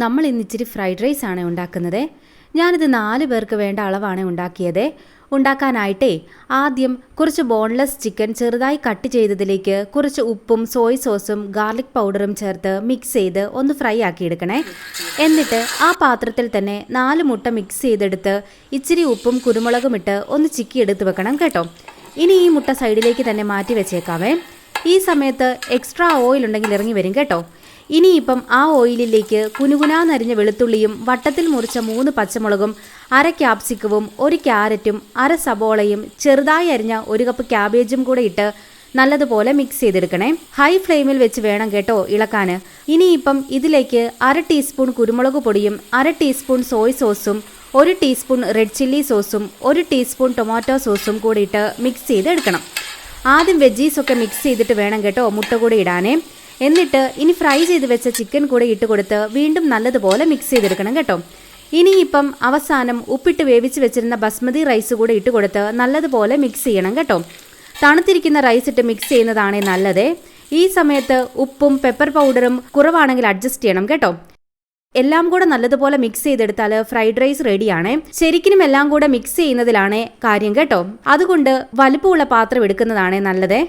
നമ്മൾ ഇന്ന് ഇച്ചിരി ഫ്രൈഡ് റൈസ് ആണ് ഉണ്ടാക്കുന്നത്. ഞാനിത് 4 പേർക്ക് വേണ്ട അളവാണ് ഉണ്ടാക്കിയത്. ഉണ്ടാക്കാനായിട്ടേ ആദ്യം കുറച്ച് ബോൺലെസ് ചിക്കൻ ചെറുതായി കട്ട് ചെയ്തതിലേക്ക് കുറച്ച് ഉപ്പും സോയ് സോസും ഗാർലിക് പൗഡറും ചേർത്ത് മിക്സ് ചെയ്ത് ഒന്ന് ഫ്രൈ ആക്കി എടുക്കണേ. എന്നിട്ട് ആ പാത്രത്തിൽ തന്നെ 4 മുട്ട മിക്സ് ചെയ്തെടുത്ത് ഇച്ചിരി ഉപ്പും കുരുമുളകും ഇട്ട് ഒന്ന് ചിക്കി എടുത്ത് വെക്കണം കേട്ടോ. ഇനി ഈ മുട്ട സൈഡിലേക്ക് തന്നെ മാറ്റി വെച്ചേക്കാവേ. ഈ സമയത്ത് എക്സ്ട്രാ ഓയിൽ ഉണ്ടെങ്കിൽ ഇറങ്ങി വരും കേട്ടോ. ഇനിയിപ്പം ആ ഓയിലിലേക്ക് കുനുകുനാന്നരിഞ്ഞ വെളുത്തുള്ളിയും വട്ടത്തിൽ മുറിച്ച 3 പച്ചമുളകും 1/2 ക്യാപ്സിക്കവും 1 ക്യാരറ്റും 1/2 സബോളയും ചെറുതായി അരിഞ്ഞ 1 കപ്പ് ക്യാബേജും കൂടെ ഇട്ട് നല്ലതുപോലെ മിക്സ് ചെയ്തെടുക്കണേ. ഹൈ ഫ്ലെയിമിൽ വെച്ച് വേണം കേട്ടോ ഇളക്കാൻ. ഇനിയിപ്പം ഇതിലേക്ക് 1/2 ടീസ്പൂൺ കുരുമുളക് പൊടിയും 1/2 ടീസ്പൂൺ സോയ് സോസും 1 ടീസ്പൂൺ റെഡ് ചില്ലി സോസും 1 ടീസ്പൂൺ ടൊമാറ്റോ സോസും കൂടി ഇട്ട് മിക്സ് ചെയ്തെടുക്കണം. ആദ്യം വെജീസൊക്കെ മിക്സ് ചെയ്തിട്ട് വേണം കേട്ടോ മുട്ട കൂടെ ഇടാനേ. എന്നിട്ട് ഇനി ഫ്രൈ ചെയ്ത് വെച്ച ചിക്കൻ കൂടെ ഇട്ട് കൊടുത്ത് വീണ്ടും നല്ലതുപോലെ മിക്സ് ചെയ്തെടുക്കണം കേട്ടോ. ഇനിയിപ്പം അവസാനം ഉപ്പിട്ട് വേവിച്ച് വെച്ചിരുന്ന ബസ്മതി റൈസ് കൂടെ ഇട്ട് കൊടുത്ത് നല്ലതുപോലെ മിക്സ് ചെയ്യണം കേട്ടോ. തണുത്തിരിക്കുന്ന റൈസ് ഇട്ട് മിക്സ് ചെയ്യുന്നതാണ് നല്ലത്. ഈ സമയത്ത് ഉപ്പും പെപ്പർ പൗഡറും കുറവാണെങ്കിൽ അഡ്ജസ്റ്റ് ചെയ്യണം കേട്ടോ. എല്ലാം കൂടെ നല്ലതുപോലെ മിക്സ് ചെയ്തെടുത്താൽ ഫ്രൈഡ് റൈസ് റെഡിയാണ്. ശരിക്കും എല്ലാം കൂടെ മിക്സ് ചെയ്യുന്നതിലാണ് കാര്യം കേട്ടോ. അതുകൊണ്ട് വലുപ്പമുള്ള പാത്രം എടുക്കുന്നതാണ് നല്ലത്.